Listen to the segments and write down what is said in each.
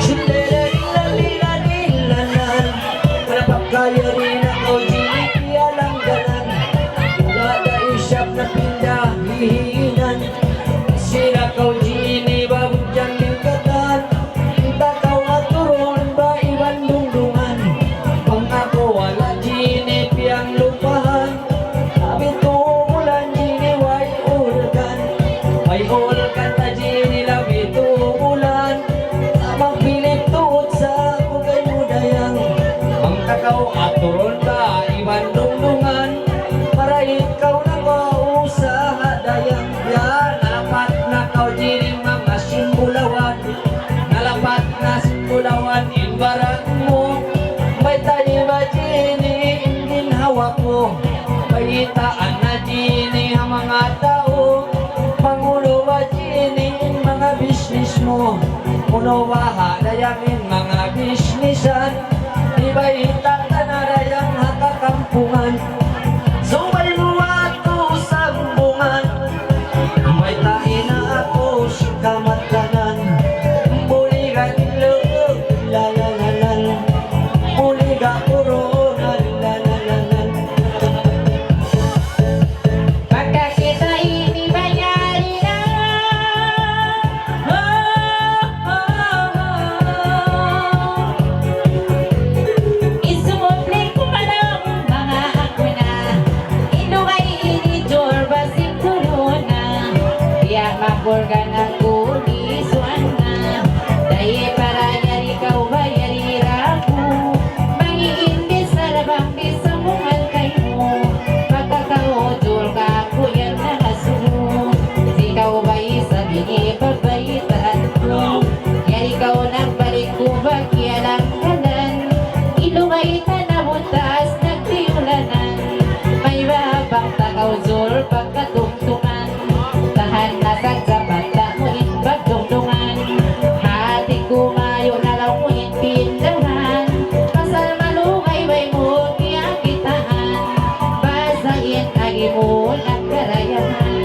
Silalalalalalan, manapakaya rin ako, Gini, lang ganan. Wala na isyap na pindahihinan. Sira kau Gini, babudyang lingkatan. Takaw at turon ba iban dungdungan. Pang ako wala Gini, piyang lupahan. Abit umulan Gini, way ulkan. May ulkan ta Gini, labit umulan. Amang pilit tuot sa kugay mudayang. Pang takaw at turon ba iban dungdungan. Para ikaw na ko sa hadayang. Yan, nalapat na kau Gini, mga simbulawan. Nalapat na simbulawan, inbaran mo. May tayo ba Gini, ingin hawak mo. Bayitaan na Gini, ang mga tao. Pangulo ba Gini, mga business mo. Puno ba hadayangin mga businessan. Di ba itatan na dayang hakakampungan. Subay mo ako sa bumbungan. May tayo na ako sa kamatanan. Muli ka nilog, lalalalan. Muli ka puro, lalalalan. Pagka kita ini bayari na. Isumple ko pa lang mga ako na. Inungay ini jorba singkulo na. Tiyak mapurga ng kulisuan na. Dahil para yari ka bayari raku. Mangiimbis sa labang bisa mo malkay mo. Pagkakaudol ka kuya na hasumo. Sikaw ba'y sabihin pagbayitan mo. Yari ka nagbalik ko bagyalang kanan. Ilungay tanawon taas nagtiulanan. May babang takaudol pagkatungtungan. Tahan na sagsapat mo inbag tungtungan. Hati kumayo na lang mo pindahan. Pasal malungay way mo kiyakitaan. Basahin agi mo ng karayahan.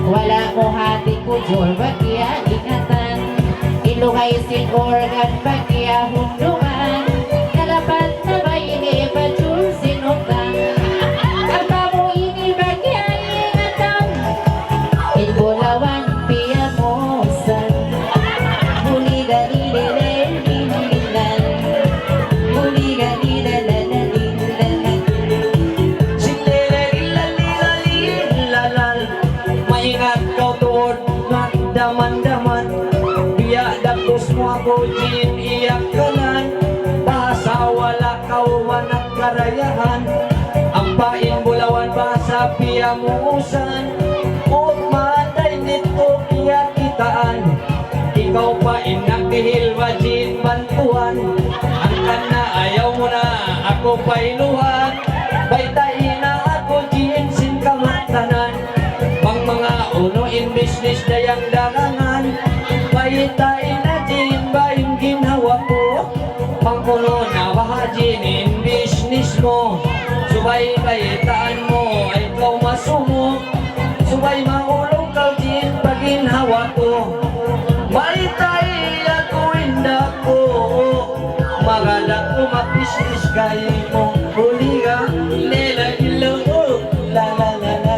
Wala mo hati ko jol bagya ingatan. Ilungay sin organ bagya hundungan. Kalapat na ba ini bajul sinutang. Apa mo ini bagya ingatan. Inbulawan piyamosan. Muli galilele lililan. Muli galilelelelilan. Silalalalalalalal. Maingat kau tuod na daman-daman. Biya dagos mo ako Gin iyak kanan. Basa wala kau wanak karayahan. Ang pain bulawan basa piyamusan. Ut matay nito kiya kitaan. Ikaw pa inakihil ba Gin bantuan. Ang kana ayaw mo na ako pailuhan. Baytay na ako Gin sin kamatanan. Pang mga uno in business dayang darangan. Baytay na Gin ba yung ginhawa ko. Pang uno na baha Gin in business mo. Subay bayitaan mo ay ikaw masumo. Subay maulong kau Gin paginhawa ko. Baytay ako inda ko. Magala ko mapisnis kayo mo. Huli ka nila ilo. La la la la.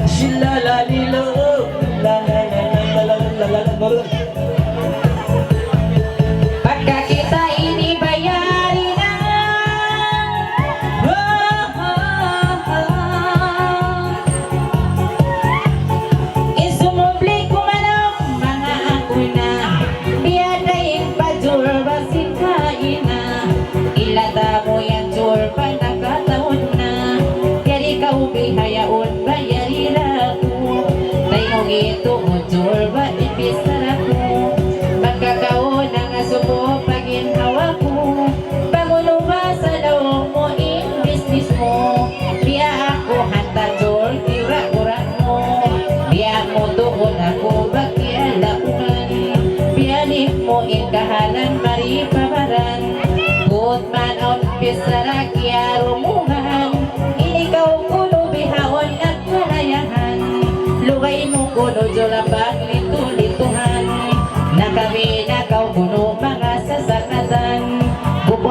Sila la lilo. La la la la la la la la la. Pagka kita ini bayari na.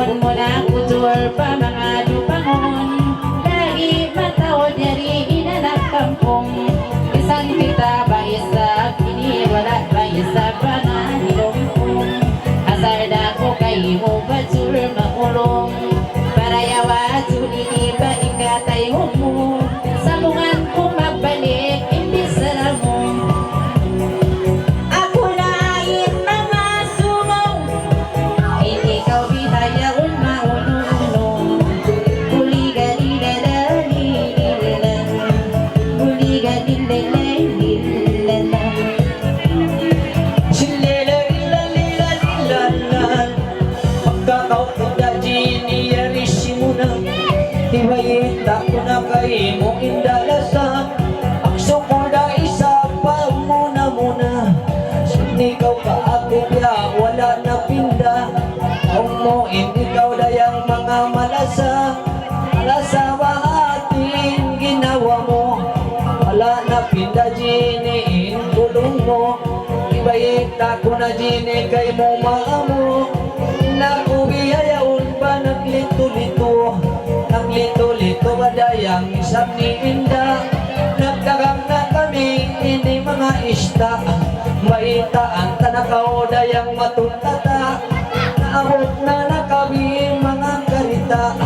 Huwag mo na kutul pa mga dupangon, lagi matawad yari inanak kampong. Isang kita ba isa, kini wala ba isa pa na hilongkong. Asar na ko kay mo batul makulong, para yawa tulini ba ikatay mo. Sambungan ko magbalik, imbis sa mo. Ako lain mga sumong, hindi ka bihayaon maunong-unong. Buliga-lilala-lilala, buliga-lilala-lilala. Silila-lila-lila-lila-lila, pagkakaupag na giniyarisi mo na. Hiwayita ko na kay mo indalasa. Akso ko na isa pa muna. Ikaw ka ako kaya wala na pinda. Ang mo ikaw dayang mga malasa. Malasa ba ating ginawa mo? Wala na pinda giniin tulong mo. Hiwayita ko na gini kay mo maamo. Nakubiyayaon ba naglito-lito? Naglito-lito ba dayang isang ni Inda? Nagdagang na kami, hindi mga ista. Maitaan tanakaw dayang matuntata. Naabot na kami mga karita.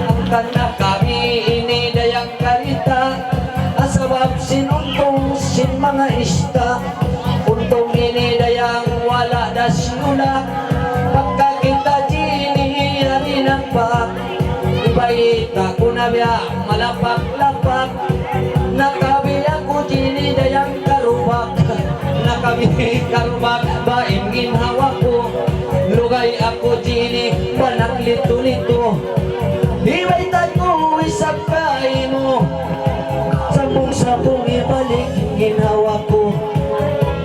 Ang kanakabi ini dayang karita. Asabab sinuntong sin mga ista. Untong ini dayang wala da sinula. Pagkakita dini hari nampak. Ibaita ko na biya malapak-lapak. Nakabi ako dini dayang karubak. Nakabi karubak ba ingin hawa ko. Lugay ako dini banak lito-lito. Ibaita ko isap kay mo. Sabong-sabong ibalik ginawa ko.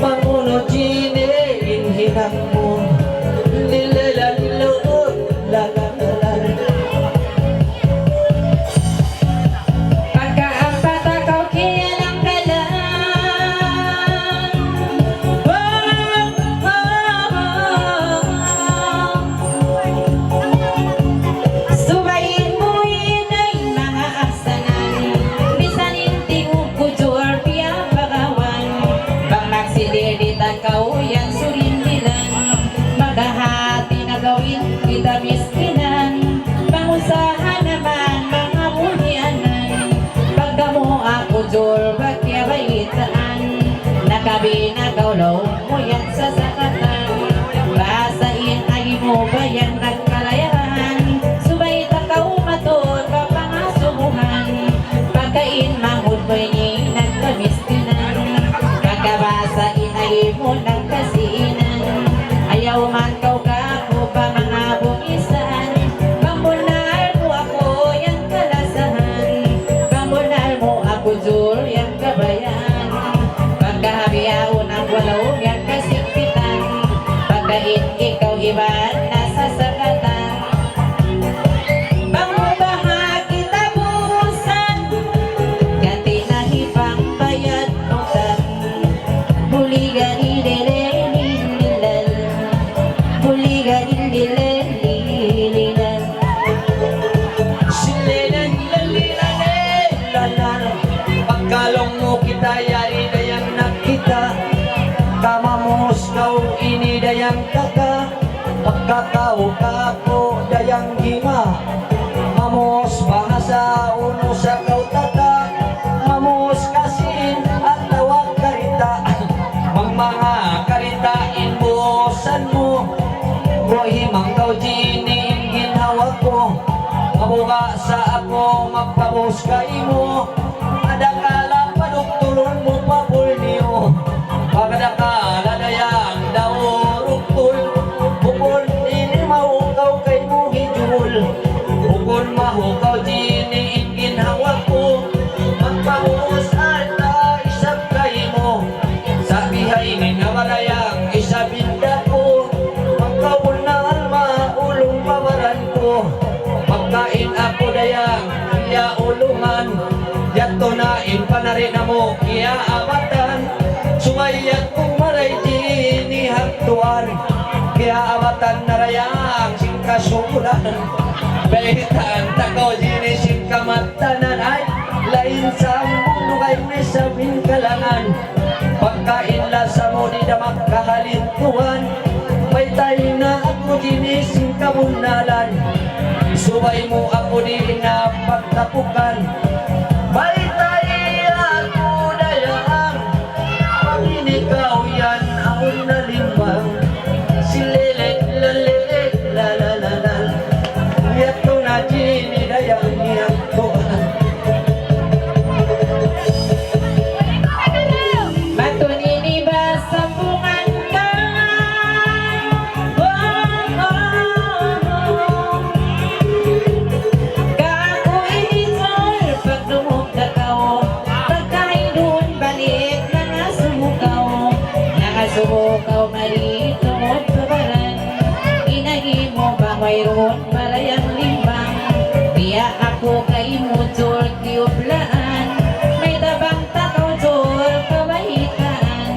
Panguno dini inhinang mo. Lila-lilo la-la-la-la. Pagkaampat akaw kiyalang kalang. Subayin mo inay mga aksanan, bisan inting ukujor piya pagawan. Bang magsilili takaw yan surindilan, maghahati na gawin kita miskinan. Pangusahan naman mga buhianan, pagka mo ako jor bagkabaitaan. Nakabi na gawlaw mo yan sa sakatan, basain ay mo ba yan nagkalayahan. Subay takaw matod papangasubuhan, pagkain mahod mo'y ni nagkamiskinan. Kakabasain ay mo ng kasinan, ayaw man kaw ka ko pa mga bumisan. Pambunar mo ako yan kalasahan, pambunar mo ako jur yan kabayan. Pagkahabiyaon ang walaw yan kasikpitan, pagkain ikaw iban nasa sakatan. Pangubaha kita buusan, ganti na hipang bayad utang. Buliga-lililililal, buliga-lililililal. Silila-lila-lila-lila. Pagkalong mo kita yari dayang nakita. Kamamos kau ini dayang kaka. Pagkakao kako dayang hima. Mamos bahasa uno sa kau tata. Mamos kasin at tawag karita. Mga karita inbuosan mo. Buhay mang kau dini ginawa ko. Mabuka sa ako magpabos kay mo. Adakala padukturon mo pabul niyo. Pagdakala dayang dauruktul. Bukol ini mahukaw kay mo hijul. Bukol mahukaw dini ginawa ko. Magpabos ata isap kay mo. Sabihay ni nawarayang isabinda ko. Magkawul na alma ulong pawaran ko. Pagkain ako dayang iya ulungan. Yato na inpanarin na mo iya abatan. Sumayat kong maray di ni hagtuan. Kaya abatan na rayang kasulan. Bahitaan takaw jinisin kamatanan ay lain sa mundo kay may sabing kalangan. Pagkainla sa mo di damak kahalintuan, may tayo na ako jinisin kabunalan. Subay mo ako di na pagtapukan, may tayo ako dayaan. Pagin ikaw yan ako nalimbang, silele lale la la la la. Yato na jini dayang yakuan. Matunini ba sambungan ka? Kako inisol pag dumugtakaw, pagkain doon balik nangasumukaw marito mo't kabaran. Inahimo ba mayroon marayang limbang, diya ako kay mutul tiublaan. May tabang takaw tol kabahitaan,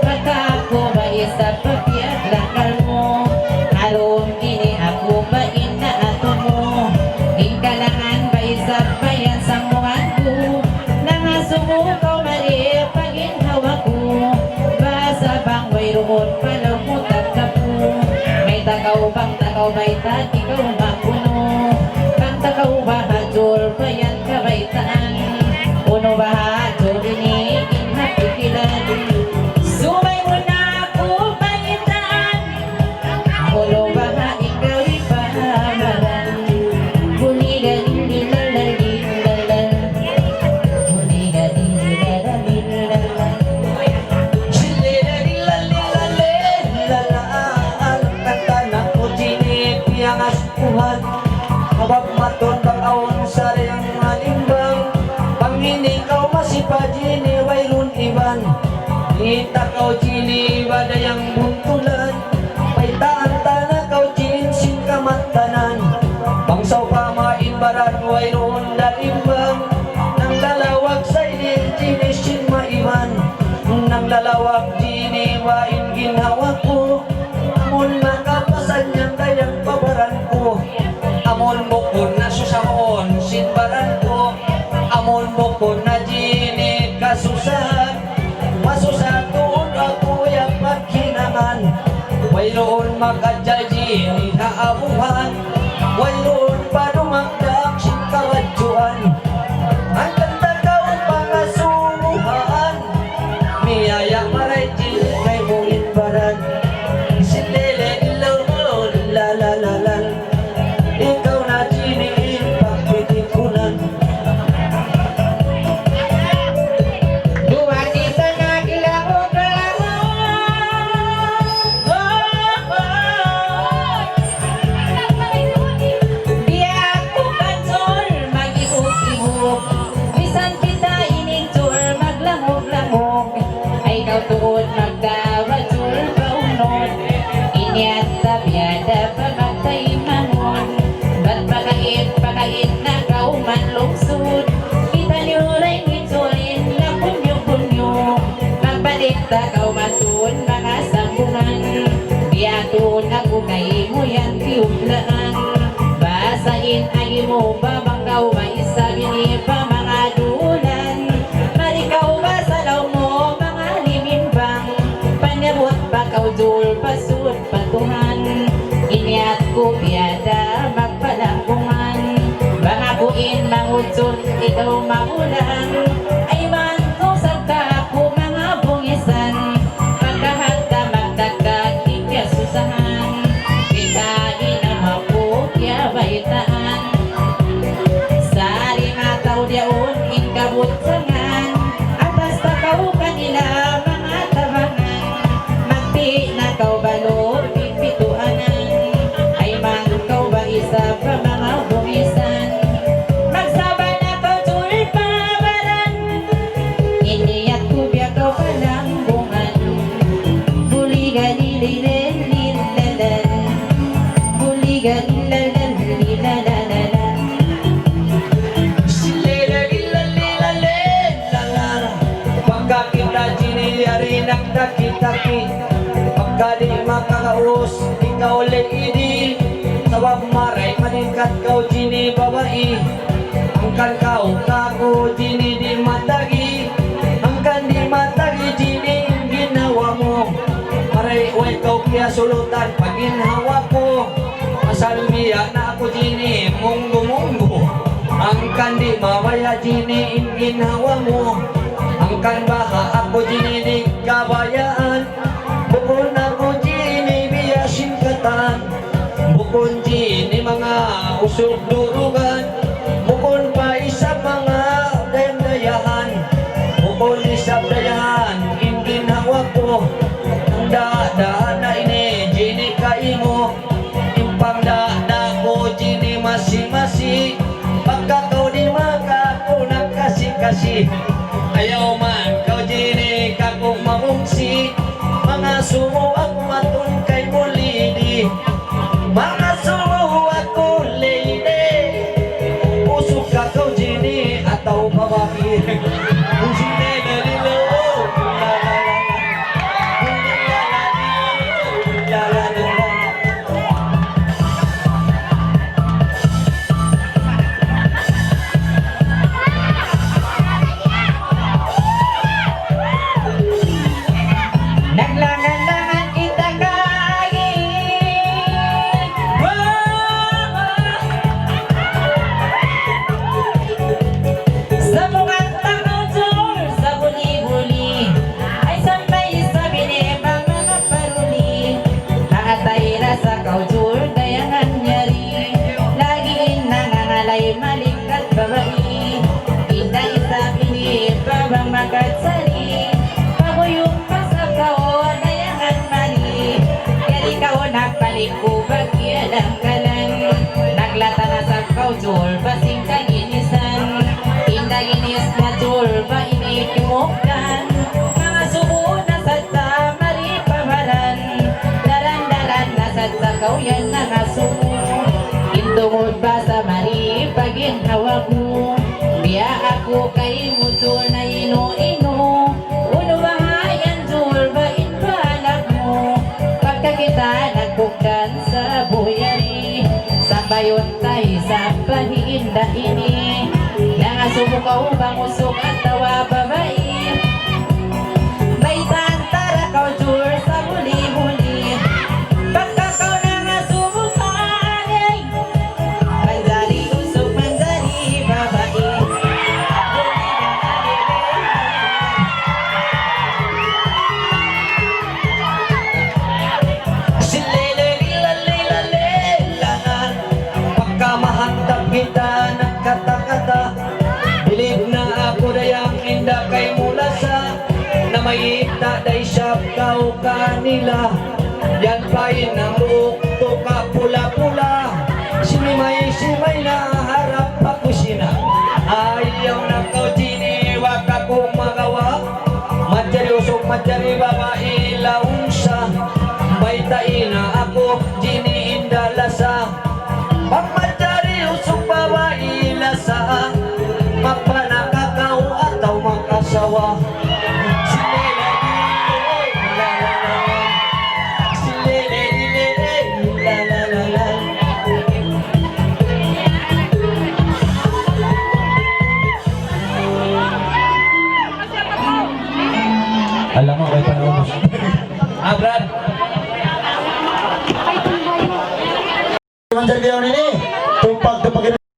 pagka ako ba isa pagpiat lakal mo. Arom ini ako ba inaato mo, hingkalangan ba isa bayan sa muhan ko. Nangasumukaw mali paginhawa ko, basa bang mayroon palaw mo tagkapo. May takaw bang takaw ba'y ikaw mapuno, bang takaw ba hajol bayan kabaitaan. Puno ba hajol ini inapikilan, sumay mo na ako bayitaan. Puno ba ikaw ipahamaran, buligan nilalalilalan, buligan nilalalilalan. Silele lale lale lalaan, kanta na ko jini piangas Tuhan. Kabab maton bang awan sa riyang malimbang, panginikaw masipajini wayrun iban. Itakaw jini badayang buntulan, paitaan tanakaw jin sin kamantanan. Bangsaw pamain baran wayrun dalimbang, nang lalawag sa idin jini sin maiman. Nang lalawag jini wain ginawa ko, amon makapasan niyang dayang pabaran ko. Amon bukod na susamon sinbaran ko, amon bukod na jini kasusahan. Masusatuon ako yung pagkinangan, wayroon makadya jini haabuhan, wayroon pa dumagdak sin kawadjuan. Ang kantagaw pangasumuhaan, miyaya maray jini kay mungin baran. Silele ilaw la la la la, ikaw na jini pagpitikunan. Duwag isa nga kilahog-lahog, di ako kansol mag-ihog-ihog, bisan kita inigtol maglangog-langog. Ay ikaw tuod magdawa-tol paunod, inyat tabyada pa magtaymangon. Ba't pagkait na kauman lungsod, kita niyo rin ngitsolin na punyo-punyo. Magbalik takaw matun mga sambungan, diatun ako kay mo yan tiublaan. Basain ay mo babangkaw maisabi ni pa mga dulan, marikaw ba salaw mo mga limimbang. Panabot bakaw dul pasud patuhan, iniat ko biyada magpalangkungan. Bangabuin mangutsul ikaw magulang, ay man kung sagka ko mga bungisan. Pagkahagda magdagdag ikasusahan, kitain ang mapukya baitaan. Sari mataw diyaon inkabot sangan, atas takaw kanila mga tabangan. Magti na kau balor pipituanan, ay man kau ba isa pa mga bumisan. Magsaba na kau tulpa baran, iniyat ko biya kau palanggungan. Buligan ililililalan, buligan ilalalilalalalan. Silele lale lalara, pagka kita jini yari nagdaki-daki, pagka di makakaus ikaw lady, Tawag maray maningkat kau jini babae. Angkan kau kako jini di matagi. Angkan di matagi jini ginawa mo. Maray way kau kaya sulutan paginhawa ko. Asal biya na ako jini munggo-munggo. Angkan di mawaya jini ginawa mo. Angkan baha ako jini di kabayaan. Bukon ako jini biya singkatan. Bukon jini mga usog durugan. Bukon pa isa mga dayan-dayahan. Bukon isang dayahan ingin hawa ko. Ang daan na ini jini kaimo. Impang daan ko jini masi-masi. Pagka kau di maka ko nagkasi-kasi. Ayaw man kau jini kakong mamungsi. Mga sumo ang matun kay mulidi. Mga sumo ako lady. Usok ka kau jini ataw babae. Kung sine nalilo. Naglangan-langan kita kagi. Sa bungang takaw jol, sa buli-buli, ay sampay sa binibang mga paruli. Naatay na sa kaujol, dayangan nyari. Lagi nangangalay malikat babae. Inday sa binibang makatsari. Paguyong pasakaw, dayangan mali. Kaya ikaw nagpalikubag, iadang kalan. Naglata na sa kaujol, basing kaginisan. Indaginis na jol, ba inikimukdan. Mga subo na sa tamari pamaran. Daran-daran na sa kauyan na ngasumo. Intungod ba sa mari paginhawag mo. Biya ako kay muso na ino-ino. Uno bahayan jol, ba inbalak mo. Pagka kita nagbukdan sa buyari. Sabayon tayo sa pahinda ini. Nangasubo ka upang usok at tawa babae. May tantara ka jol sa muli-muli. Pagka ka nangasubo sa anay. Manjari usok, manjari babae. Silele-lila-lila-lilangan. Pagka mahantap kita nagkata-kata. Bilib na ako dayang inda kay mulasa. Na may itaday siya kau kanila. Yan pain ang buhok to ka pula-pula. Simay na harap ako sina. Ayaw na kau jini wag akong magawa. Matjari usok matjari babae launsa. May tain na ako jini indalasa.